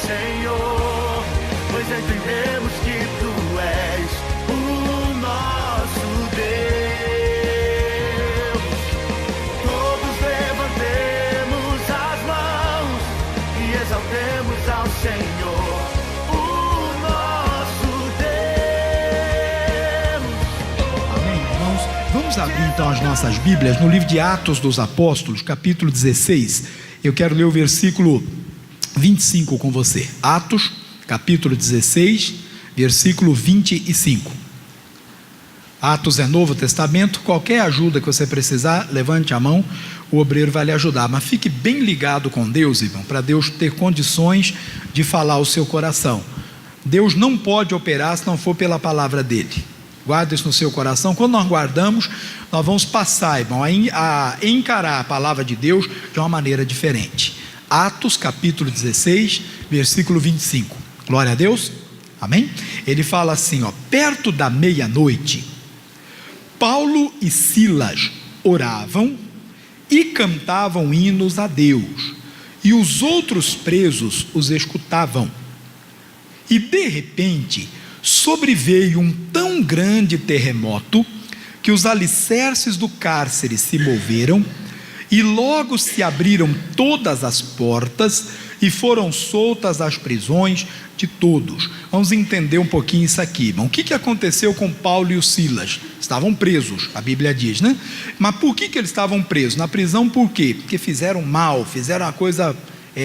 Senhor, pois entendemos que Tu és o nosso Deus. Todos levantemos as mãos e exaltemos ao Senhor, o nosso Deus. Amém, irmãos? Vamos abrir então as nossas Bíblias no livro de Atos dos Apóstolos, capítulo 16. Eu quero ler o versículo 25 com você. Atos, capítulo 16, versículo 25. Atos é Novo Testamento. Qualquer ajuda que você precisar, levante a mão, o obreiro vai lhe ajudar. Mas fique bem ligado com Deus, irmão, para Deus ter condições de falar ao seu coração. Deus não pode operar se não for pela palavra dele. Guarda isso no seu coração. Quando nós guardamos, nós vamos passar, irmão, a encarar a palavra de Deus de uma maneira diferente. Atos capítulo 16, versículo 25. Glória a Deus, amém? Ele fala assim, perto da meia-noite, Paulo e Silas oravam e cantavam hinos a Deus, e os outros presos os escutavam. E de repente sobreveio um tão grande terremoto que os alicerces do cárcere se moveram, e logo se abriram todas as portas e foram soltas as prisões de todos. Vamos entender um pouquinho isso aqui, irmão. O que aconteceu com Paulo e o Silas? Estavam presos, a Bíblia diz, né? Mas por que eles estavam presos? Na prisão por quê? Porque fizeram mal, fizeram uma coisa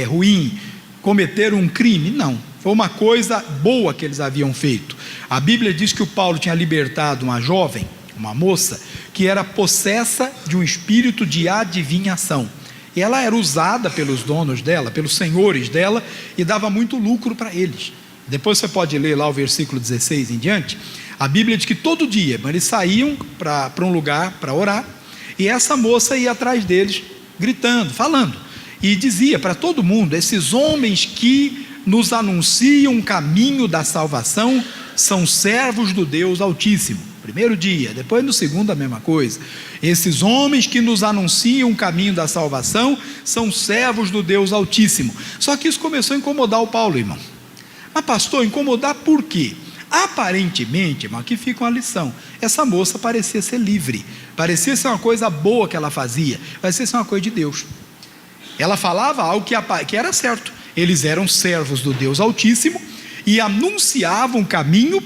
ruim, cometeram um crime? Não, foi uma coisa boa que eles haviam feito. A Bíblia diz que o Paulo tinha libertado uma jovem, uma moça, que era possessa de um espírito de adivinhação, e ela era usada pelos donos dela, pelos senhores dela, e dava muito lucro para eles. Depois você pode ler lá o versículo 16 em diante. A Bíblia diz que todo dia eles saíam para um lugar para orar, e essa moça ia atrás deles, gritando, falando, e dizia para todo mundo: esses homens que nos anunciam o caminho da salvação são servos do Deus Altíssimo. Primeiro dia, depois no segundo a mesma coisa. Esses homens que nos anunciam o caminho da salvação são servos do Deus Altíssimo. Só que isso começou a incomodar o Paulo, irmão. Mas pastor, incomodar por quê? Aparentemente, irmão, aqui fica uma lição. Essa moça parecia ser livre, parecia ser uma coisa boa que ela fazia, parecia ser uma coisa de Deus. Ela falava algo que era certo. Eles eram servos do Deus Altíssimo e anunciavam o caminho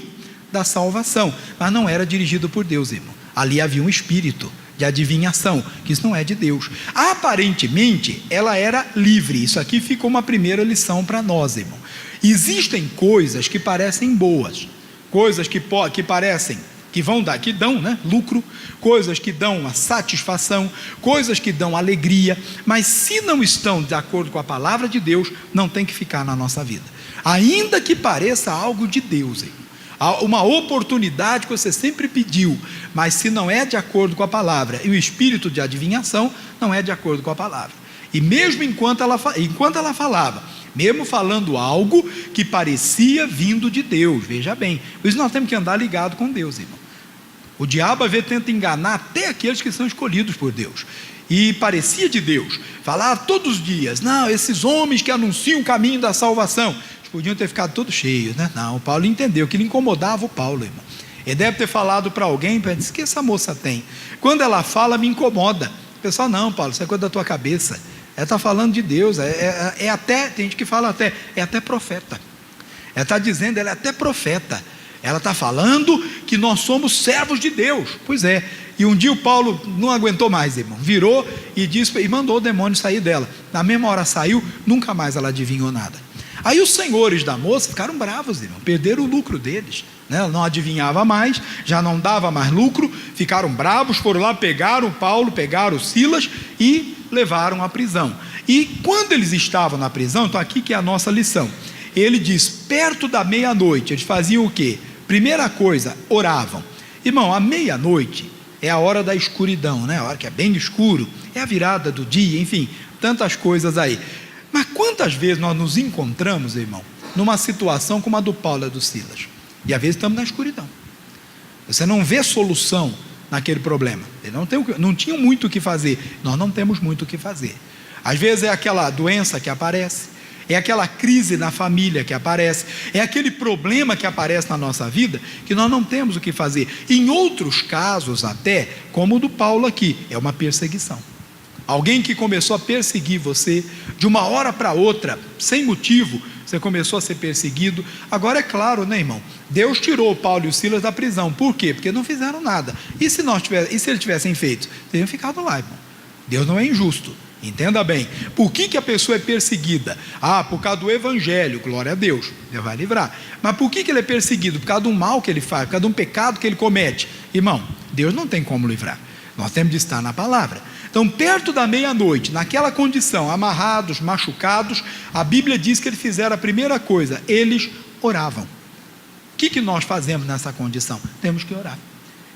da salvação, mas não era dirigido por Deus, irmão. Ali havia um espírito de adivinhação, que isso não é de Deus. Aparentemente ela era livre. Isso aqui ficou uma primeira lição para nós, irmão. Existem coisas que parecem boas, coisas que parecem que dão, né, lucro, coisas que dão uma satisfação, coisas que dão alegria, mas se não estão de acordo com a palavra de Deus, não tem que ficar na nossa vida, ainda que pareça algo de Deus, irmão. Uma oportunidade que você sempre pediu, mas se não é de acordo com a palavra, e o espírito de adivinhação não é de acordo com a palavra, e mesmo enquanto ela falava, mesmo falando algo que parecia vindo de Deus, veja bem, por isso nós temos que andar ligado com Deus, irmão. O diabo às vezes tenta enganar até aqueles que são escolhidos por Deus, e parecia de Deus, falar todos os dias, não, esses homens que anunciam o caminho da salvação, podiam ter ficado todos cheios, né? Não, o Paulo entendeu que ele incomodava o Paulo, irmão. Ele deve ter falado para alguém, para dizer: o que essa moça tem? Quando ela fala, me incomoda. O pessoal: não, Paulo, isso é coisa da tua cabeça. Ela está falando de Deus, até, tem gente que fala é até profeta. Ela está dizendo, ela é até profeta. Ela está falando que nós somos servos de Deus. Pois é. E um dia o Paulo não aguentou mais, irmão. Virou e mandou o demônio sair dela. Na mesma hora saiu, nunca mais ela adivinhou nada. Aí os senhores da moça ficaram bravos, irmão, perderam o lucro deles, né? Ela não adivinhava mais, já não dava mais lucro, ficaram bravos, foram lá, pegaram o Paulo, pegaram o Silas e levaram à prisão. E quando eles estavam na prisão, então aqui que é a nossa lição, ele diz, perto da meia-noite, eles faziam o quê? Primeira coisa, oravam. Irmão, a meia-noite é a hora da escuridão, né? A hora que é bem escuro, é a virada do dia, enfim, tantas coisas aí. Mas quantas vezes nós nos encontramos, irmão, numa situação como a do Paulo e do Silas, e às vezes estamos na escuridão, você não vê solução naquele problema, ele não tinha muito o que fazer, nós não temos muito o que fazer, às vezes é aquela doença que aparece, é aquela crise na família que aparece, é aquele problema que aparece na nossa vida, que nós não temos o que fazer. Em outros casos até, como o do Paulo aqui, é uma perseguição. Alguém que começou a perseguir você, de uma hora para outra, sem motivo, você começou a ser perseguido. Agora é claro, né, irmão? Deus tirou Paulo e o Silas da prisão. Por quê? Porque não fizeram nada. E se eles tivessem feito? Teriam ficado lá, irmão. Deus não é injusto. Entenda bem. Por que a pessoa é perseguida? Por causa do evangelho, glória a Deus, Deus vai livrar. Mas por que ele é perseguido? Por causa do mal que ele faz, por causa de um pecado que ele comete. Irmão, Deus não tem como livrar. Nós temos de estar na palavra. Então, perto da meia-noite, naquela condição, amarrados, machucados, a Bíblia diz que eles fizeram a primeira coisa, eles oravam. O que nós fazemos nessa condição? Temos que orar.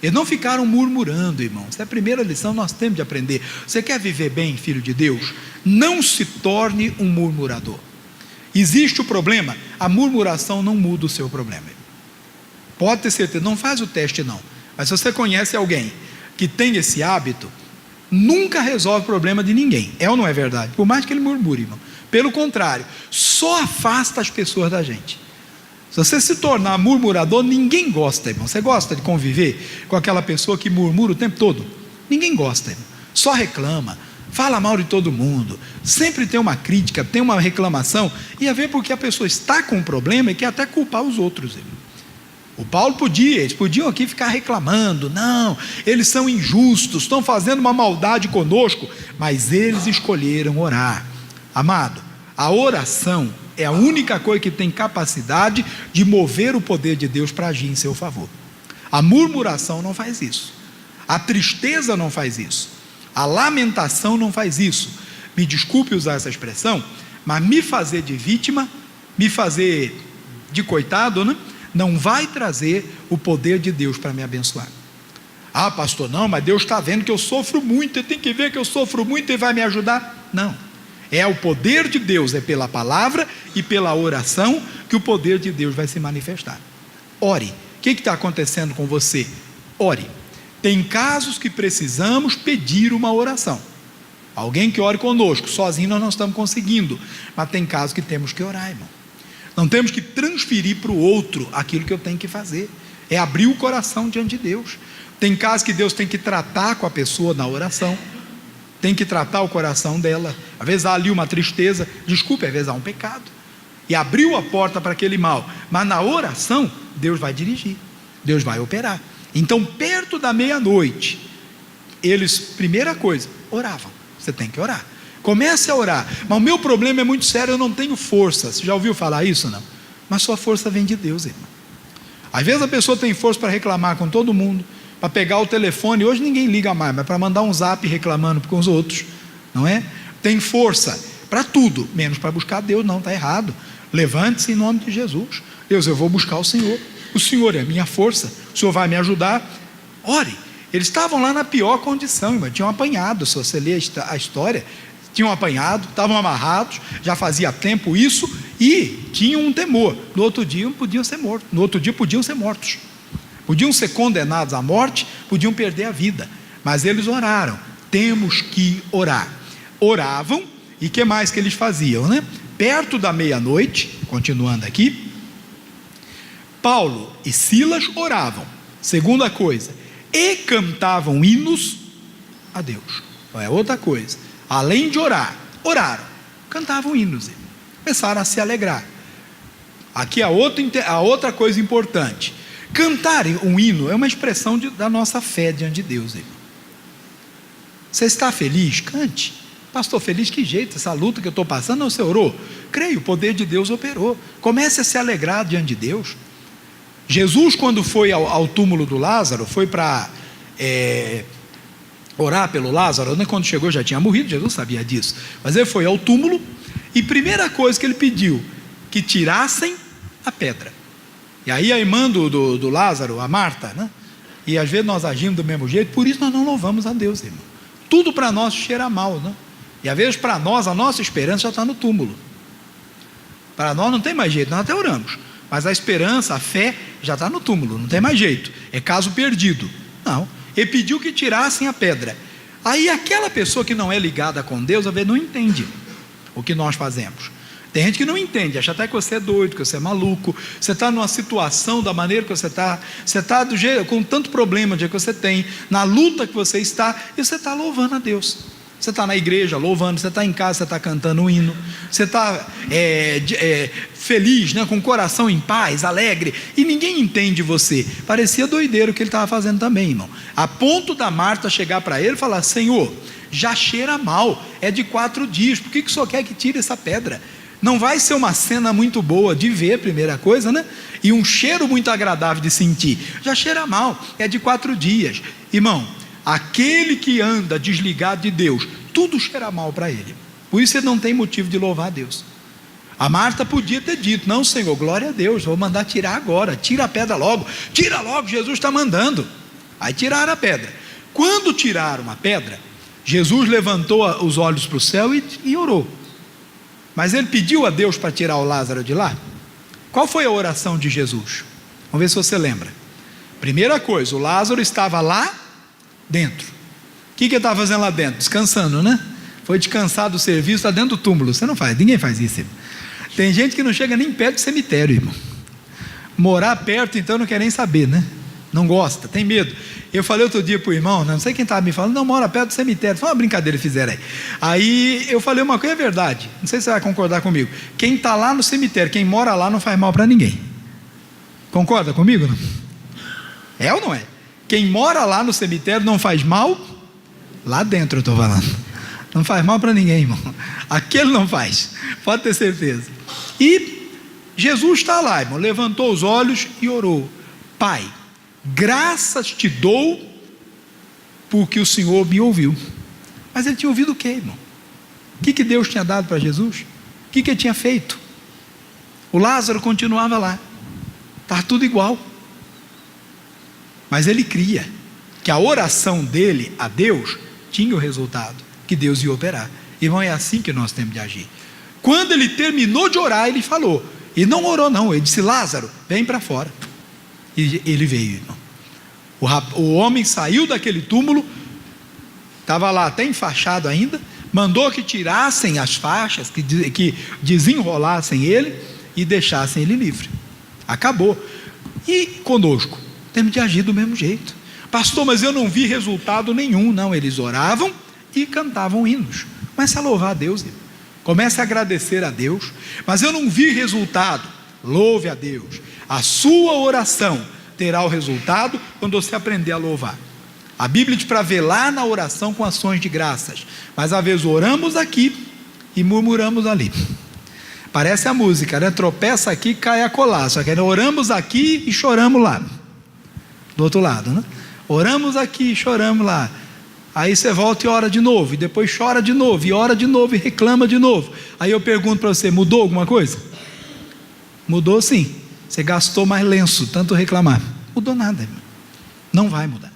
Eles não ficaram murmurando, irmão. Essa é a primeira lição que nós temos de aprender. Você quer viver bem, filho de Deus? Não se torne um murmurador. Existe o problema, a murmuração não muda o seu problema. Pode ter certeza, não faz o teste não. Mas se você conhece alguém que tem esse hábito, nunca resolve o problema de ninguém. É ou não é verdade? Por mais que ele murmure, irmão. Pelo contrário, só afasta as pessoas da gente. Se você se tornar murmurador, ninguém gosta, irmão. Você gosta de conviver com aquela pessoa que murmura o tempo todo? Ninguém gosta, irmão. Só reclama, fala mal de todo mundo, sempre tem uma crítica, tem uma reclamação, e a ver porque a pessoa está com um problema e quer até culpar os outros, irmão. O Paulo eles podiam aqui ficar reclamando, não, eles são injustos, estão fazendo uma maldade conosco, mas eles escolheram orar. Amado, a oração é a única coisa que tem capacidade de mover o poder de Deus para agir em seu favor. A murmuração não faz isso, a tristeza não faz isso, a lamentação não faz isso. Me desculpe usar essa expressão, mas me fazer de vítima, me fazer de coitado, né? Não vai trazer o poder de Deus para me abençoar. Pastor, não, mas Deus está vendo que eu sofro muito, ele tem que ver que eu sofro muito e vai me ajudar. Não, é o poder de Deus, é pela palavra e pela oração que o poder de Deus vai se manifestar. Ore. O que está acontecendo com você? Ore. Tem casos que precisamos pedir uma oração. Alguém que ore conosco, sozinho nós não estamos conseguindo, mas tem casos que temos que orar, irmão. Não temos que transferir para o outro aquilo que eu tenho que fazer, é abrir o coração diante de Deus. Tem casos que Deus tem que tratar com a pessoa na oração, tem que tratar o coração dela. Às vezes há ali uma tristeza, desculpe, às vezes há um pecado, e abriu a porta para aquele mal, mas na oração Deus vai dirigir, Deus vai operar. Então, perto da meia-noite, eles, primeira coisa, oravam. Você tem que orar. Comece a orar. Mas o meu problema é muito sério, eu não tenho força. Você já ouviu falar isso? Não? Mas sua força vem de Deus, irmão. Às vezes a pessoa tem força para reclamar com todo mundo, para pegar o telefone, hoje ninguém liga mais, mas para mandar um zap reclamando com os outros, não é? Tem força para tudo, menos para buscar Deus. Não, está errado. Levante-se em nome de Jesus. Deus, eu vou buscar o Senhor é a minha força, o Senhor vai me ajudar. Ore. Eles estavam lá na pior condição, irmão. Tinham apanhado, se você ler a história, tinham apanhado, estavam amarrados, já fazia tempo isso, e tinham um temor. No outro dia podiam ser mortos, podiam ser condenados à morte, podiam perder a vida, mas eles oraram. Temos que orar. Oravam, e o que mais que eles faziam, né? Perto da meia-noite, continuando aqui, Paulo e Silas oravam. Segunda coisa, e cantavam hinos a Deus. É outra coisa. Além de orar, oraram, cantavam hinos, começaram a se alegrar. Aqui a outra coisa importante: cantar um hino é uma expressão da nossa fé diante de Deus, irmão. Você está feliz? Cante. Pastor, feliz que jeito? Essa luta que eu estou passando, não, você orou? Creio, o poder de Deus operou. Comece a se alegrar diante de Deus. Jesus, quando foi ao túmulo do Lázaro, foi para orar pelo Lázaro, né? Quando chegou já tinha morrido, Jesus sabia disso, mas ele foi ao túmulo, e primeira coisa que ele pediu, que tirassem a pedra. E aí a irmã do Lázaro, a Marta, né? E às vezes nós agimos do mesmo jeito, por isso nós não louvamos a Deus, irmão. Tudo para nós cheira mal, né? E às vezes para nós, a nossa esperança já está no túmulo. Para nós não tem mais jeito, nós até oramos, mas a esperança, a fé já está no túmulo, não tem mais jeito, é caso perdido. Não, ele pediu que tirassem a pedra. Aí aquela pessoa que não é ligada com Deus, às vezes não entende o que nós fazemos. Tem gente que não entende, acha até que você é doido, que você é maluco, você está numa situação da maneira que você está com tanto problema que você tem, na luta que você está, e você está louvando a Deus. Você está na igreja louvando, você está em casa, você está cantando um hino, você está feliz, né, com o coração em paz, alegre, e ninguém entende você. Parecia doideiro o que ele estava fazendo também, irmão, a ponto da Marta chegar para ele e falar: Senhor, já cheira mal, é de 4 dias, por que o Senhor quer que tire essa pedra? Não vai ser uma cena muito boa de ver, primeira coisa, né? E um cheiro muito agradável de sentir. Já cheira mal, é de 4 dias. Irmão, aquele que anda desligado de Deus, tudo cheira mal para ele. Por isso ele não tem motivo de louvar a Deus. A Marta podia ter dito: não, Senhor, glória a Deus, vou mandar tirar agora, tira a pedra logo, tira logo, Jesus está mandando. Aí tiraram a pedra. Quando tiraram a pedra, Jesus levantou os olhos para o céu e orou. Mas ele pediu a Deus para tirar o Lázaro de lá. Qual foi a oração de Jesus? Vamos ver se você lembra. Primeira coisa, o Lázaro estava lá dentro. O que ele estava fazendo lá dentro? Descansando, né? Foi descansar do serviço, está dentro do túmulo. Você não faz, ninguém faz isso, irmão. Tem gente que não chega nem perto do cemitério, irmão. Morar perto, então, não quer nem saber, né? Não gosta, tem medo. Eu falei outro dia para o irmão, não sei quem estava me falando, não, mora perto do cemitério. Foi uma brincadeira que fizeram aí. Aí eu falei uma coisa, é verdade, não sei se você vai concordar comigo. Quem está lá no cemitério, quem mora lá, não faz mal para ninguém. Concorda comigo? Não? É ou não é? Quem mora lá no cemitério não faz mal, lá dentro eu estou falando. Não faz mal para ninguém, irmão. Aquele não faz, pode ter certeza. E Jesus está lá, irmão, levantou os olhos e orou: Pai, graças te dou porque o Senhor me ouviu. Mas ele tinha ouvido o quê, irmão? O que Deus tinha dado para Jesus? O que ele tinha feito? O Lázaro continuava lá, estava tudo igual. Mas ele cria que a oração dele a Deus tinha o resultado, que Deus ia operar. Irmão, é assim que nós temos de agir. Quando ele terminou de orar, ele falou, e não orou não, ele disse: Lázaro, vem para fora. E ele veio, irmão. O homem saiu daquele túmulo, estava lá até enfaixado ainda, mandou que tirassem as faixas, que desenrolassem ele e deixassem ele livre. Acabou. E conosco, temos de agir do mesmo jeito. Pastor, mas eu não vi resultado nenhum. Não, eles oravam e cantavam hinos. Comece a louvar a Deus, irmão. Comece a agradecer a Deus. Mas eu não vi resultado. Louve a Deus. A sua oração terá o resultado quando você aprender a louvar. A Bíblia diz para velar na oração com ações de graças, mas às vezes oramos aqui e murmuramos ali. Parece a música, né? Tropeça aqui, cai acolá. Só que oramos aqui e choramos lá do outro lado, né? Oramos aqui e choramos lá. Aí você volta e ora de novo, e depois chora de novo, e ora de novo, e reclama de novo. Aí eu pergunto para você: mudou alguma coisa? Mudou sim. Você gastou mais lenço, tanto reclamar. Mudou nada, irmão. Não vai mudar.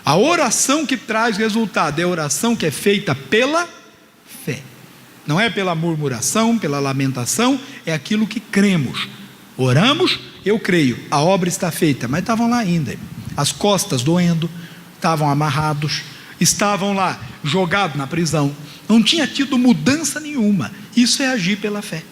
A oração que traz resultado é a oração que é feita pela fé. Não é pela murmuração, pela lamentação, é aquilo que cremos. Oramos, eu creio, a obra está feita. Mas estavam lá ainda, irmão. As costas doendo, estavam amarrados, estavam lá jogados na prisão. Não tinha tido mudança nenhuma. Isso é agir pela fé.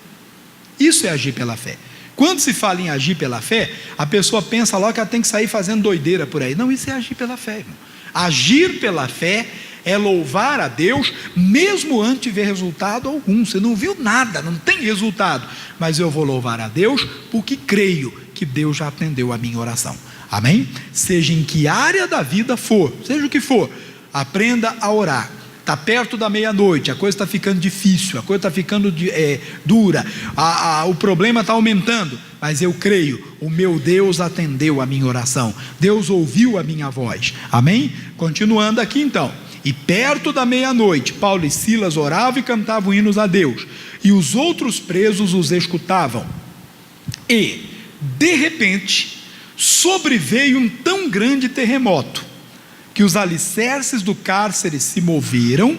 Isso é agir pela fé. Quando se fala em agir pela fé, a pessoa pensa logo que ela tem que sair fazendo doideira por aí. Não, isso é agir pela fé, irmão. Agir pela fé é louvar a Deus, mesmo antes de ver resultado algum. Você não viu nada, não tem resultado, mas eu vou louvar a Deus, porque creio que Deus já atendeu a minha oração. Amém? Seja em que área da vida for, seja o que for, aprenda a orar. Está perto da meia-noite, a coisa está ficando difícil, a coisa está ficando dura, o problema está aumentando, mas eu creio, o meu Deus atendeu a minha oração, Deus ouviu a minha voz. Amém? Continuando aqui então. E perto da meia-noite, Paulo e Silas oravam e cantavam hinos a Deus, e os outros presos os escutavam. E de repente sobreveio um tão grande terremoto que os alicerces do cárcere se moveram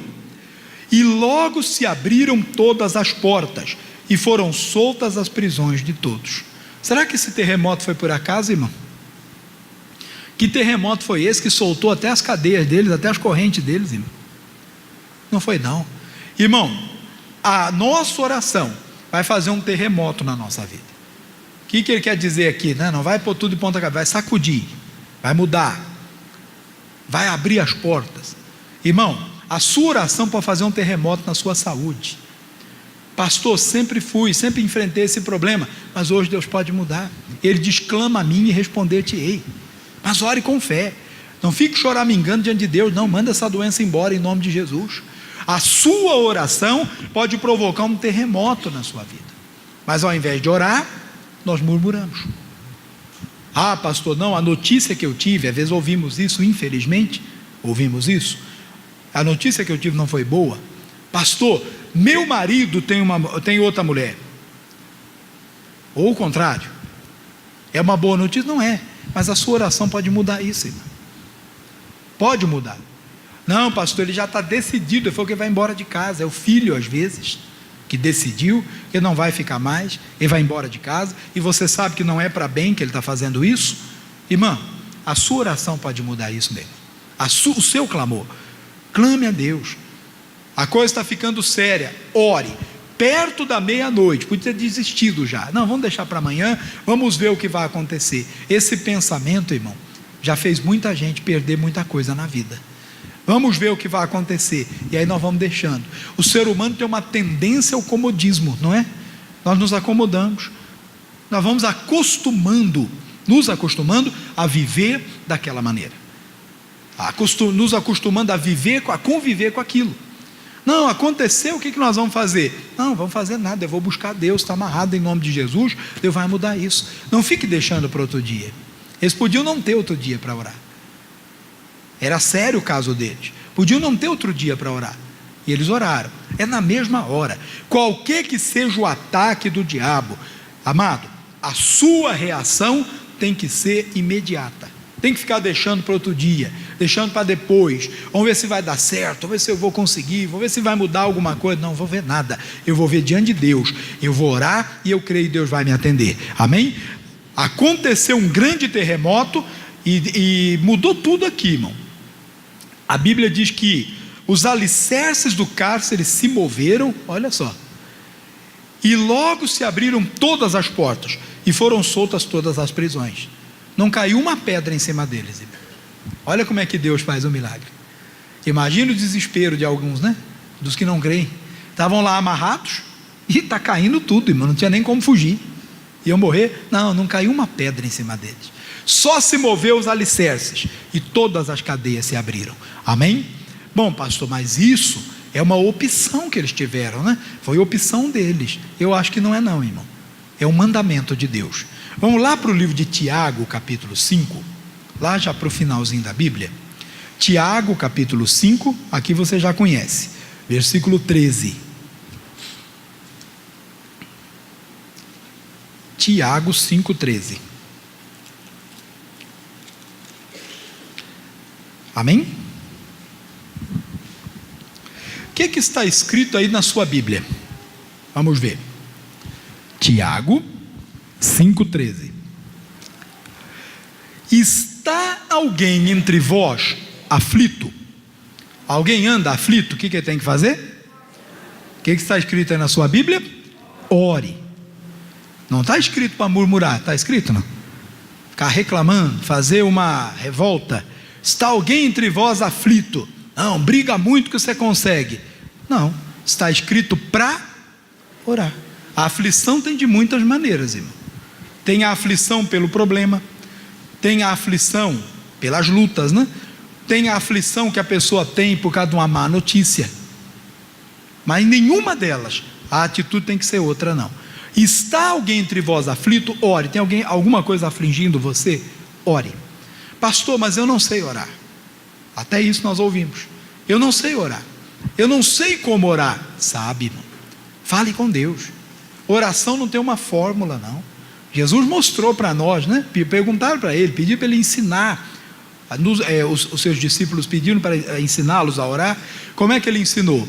e logo se abriram todas as portas e foram soltas as prisões de todos. Será que esse terremoto foi por acaso, irmão? Que terremoto foi esse que soltou até as cadeias deles, até as correntes deles, irmão? Não foi não. Irmão, a nossa oração vai fazer um terremoto na nossa vida. O que ele quer dizer aqui? Não vai pôr tudo de ponta cabeça, vai sacudir, vai mudar, vai abrir as portas. Irmão, a sua oração pode fazer um terremoto na sua saúde. Pastor, sempre enfrentei esse problema, mas hoje Deus pode mudar. Ele diz: clama a mim e responder-te-ei. Mas ore com fé, não fique choramingando diante de Deus, não, manda essa doença embora em nome de Jesus. A sua oração pode provocar um terremoto na sua vida, mas ao invés de orar, nós murmuramos. Ah, pastor, não, a notícia que eu tive, às vezes ouvimos isso, infelizmente, ouvimos isso, a notícia que eu tive não foi boa. Pastor, meu marido tem outra mulher. Ou o contrário, é uma boa notícia? Não é, mas a sua oração pode mudar isso, irmão. Pode mudar. Não, pastor, ele já está decidido, ele falou que vai embora de casa. É o filho, às vezes, que decidiu que ele não vai ficar mais, ele vai embora de casa, e você sabe que não é para bem que ele está fazendo isso. Irmão, a sua oração pode mudar isso mesmo. O seu clamor, clame a Deus. A coisa está ficando séria, ore. Perto da meia-noite, podia ter desistido já. Não, vamos deixar para amanhã, vamos ver o que vai acontecer. Esse pensamento, irmão, já fez muita gente perder muita coisa na vida. Vamos ver o que vai acontecer, e aí nós vamos deixando. O ser humano tem uma tendência ao comodismo, não é? Nós nos acomodamos, nós vamos nos acostumando a viver daquela maneira, nos acostumando a conviver com aquilo. Não, aconteceu, o que nós vamos fazer? Não vamos fazer nada, eu vou buscar Deus, está amarrado em nome de Jesus, Deus vai mudar isso. Não fique deixando para outro dia. Eles podiam não ter outro dia para orar, era sério o caso deles, podiam não ter outro dia para orar, e eles oraram, é na mesma hora. Qualquer que seja o ataque do diabo, amado, a sua reação tem que ser imediata, tem que ficar deixando para outro dia, deixando para depois, vamos ver se vai dar certo, vamos ver se eu vou conseguir, vamos ver se vai mudar alguma coisa. Não vou ver nada, eu vou ver diante de Deus, eu vou orar e eu creio que Deus vai me atender, amém? Aconteceu um grande terremoto e mudou tudo aqui, irmão. A Bíblia diz que os alicerces do cárcere se moveram, olha só, e logo se abriram todas as portas e foram soltas todas as prisões. Não caiu uma pedra em cima deles, irmão. Olha como é que Deus faz um milagre. Imagina o desespero de alguns, né? Dos que não creem. Estavam lá amarrados e está caindo tudo, irmão. Não tinha nem como fugir. Iam morrer? Não caiu uma pedra em cima deles. Só se moveu os alicerces e todas as cadeias se abriram. Amém? Bom, pastor, mas isso é uma opção que eles tiveram, né? Foi opção deles. Eu acho que não é não, irmão. É um mandamento de Deus. Vamos lá para o livro de Tiago, capítulo 5, lá já para o finalzinho da Bíblia. Tiago, capítulo 5, aqui você já conhece, versículo 13. Tiago 5,13. Amém? O que está escrito aí na sua Bíblia? Vamos ver. Tiago 5,13. Está alguém entre vós aflito? Alguém anda aflito? O que ele tem que fazer? O que está escrito aí na sua Bíblia? Ore. Não está escrito para murmurar, está escrito não? Ficar reclamando, fazer uma revolta. Está alguém entre vós aflito? Não, briga muito que você consegue. Não, está escrito para orar. A aflição tem de muitas maneiras, irmão. Tem a aflição pelo problema, tem a aflição pelas lutas, né? Tem a aflição que a pessoa tem por causa de uma má notícia. Mas nenhuma delas, a atitude tem que ser outra, não. Está alguém entre vós aflito? Ore. Tem alguma coisa afligindo você? Ore. Pastor, mas eu não sei orar. Até isso nós ouvimos. Eu não sei orar. Eu não sei como orar. Sabe, irmão? Fale com Deus. Oração não tem uma fórmula, não. Jesus mostrou para nós, né? Perguntaram para ele, pediram para ele ensinar. Os seus discípulos pediram para ensiná-los a orar. Como é que ele ensinou?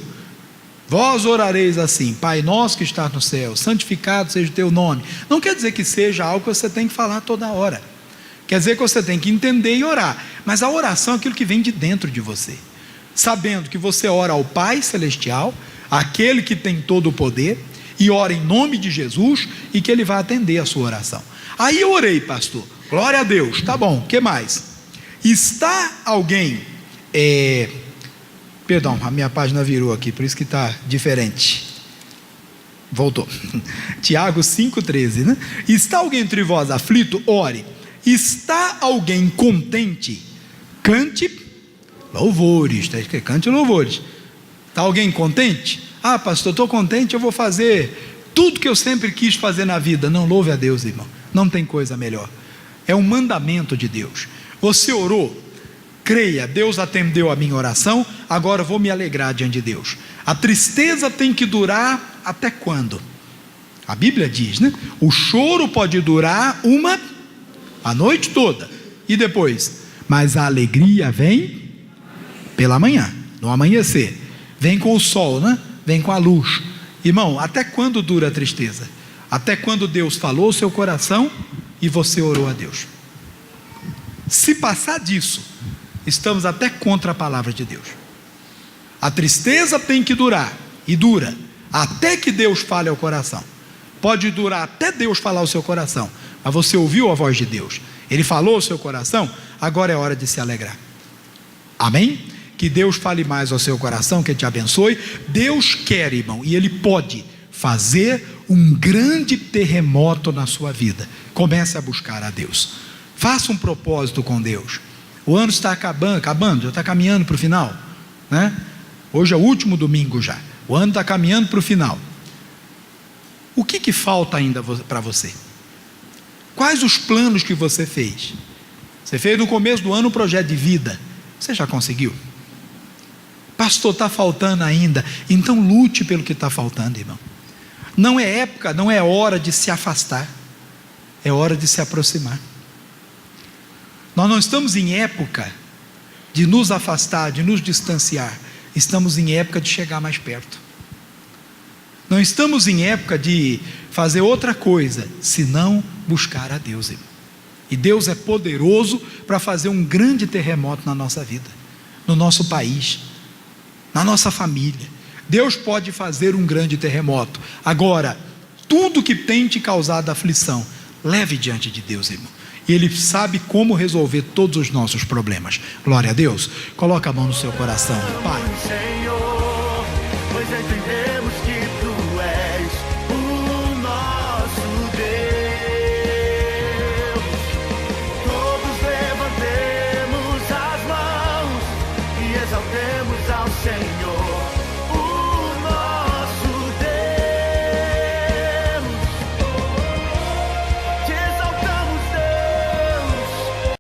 Vós orareis assim: Pai nosso que estás no céu, santificado seja o teu nome. Não quer dizer que seja algo que você tem que falar toda hora. Quer dizer que você tem que entender e orar. Mas a oração é aquilo que vem de dentro de você, sabendo que você ora ao Pai Celestial, aquele que tem todo o poder, e ora em nome de Jesus e que Ele vai atender a sua oração. Aí eu orei, pastor, glória a Deus, tá bom, o que mais? Está alguém, perdão, a minha página virou aqui, por isso que está diferente. Voltou. Tiago 5,13, né? Está alguém entre vós aflito? Ore. Está alguém contente? Cante louvores. Cante louvores. Está alguém contente? Ah, pastor, estou contente, eu vou fazer tudo que eu sempre quis fazer na vida. Não, louve a Deus, irmão. Não tem coisa melhor. É um mandamento de Deus. Você orou? Creia, Deus atendeu a minha oração, agora eu vou me alegrar diante de Deus. A tristeza tem que durar até quando? A Bíblia diz, né? O choro pode durar a noite toda. E depois? Mas a alegria vem pela manhã, no amanhecer. Vem com o sol, né? Vem com a luz. Irmão, até quando dura a tristeza? Até quando Deus falou o seu coração e você orou a Deus. Se passar disso, estamos até contra a palavra de Deus. A tristeza tem que durar, e dura, até que Deus fale ao coração. Pode durar até Deus falar ao seu coração, mas você ouviu a voz de Deus, Ele falou ao seu coração, agora é hora de se alegrar. Amém? Que Deus fale mais ao seu coração, que te abençoe. Deus quer, irmão, e Ele pode fazer um grande terremoto na sua vida. Comece a buscar a Deus. Faça um propósito com Deus. O ano está acabando, já está caminhando para o final, né? Hoje é o último domingo já. O ano está caminhando para o final. O que falta ainda para você? Quais os planos que você fez? Você fez no começo do ano um projeto de vida. Você já conseguiu? Pastor, está faltando ainda. Então lute pelo que está faltando, irmão. Não é época, não é hora de se afastar. É hora de se aproximar. Nós não estamos em época de nos afastar, de nos distanciar. Estamos em época de chegar mais perto. Não estamos em época de fazer outra coisa, senão buscar a Deus, irmão. E Deus é poderoso para fazer um grande terremoto na nossa vida, no nosso país, na nossa família. Deus pode fazer um grande terremoto. Agora, tudo que tem te causado aflição, leve diante de Deus, irmão. E Ele sabe como resolver todos os nossos problemas. Glória a Deus. Coloca a mão no seu coração. Pai. Senhor, pois entendeu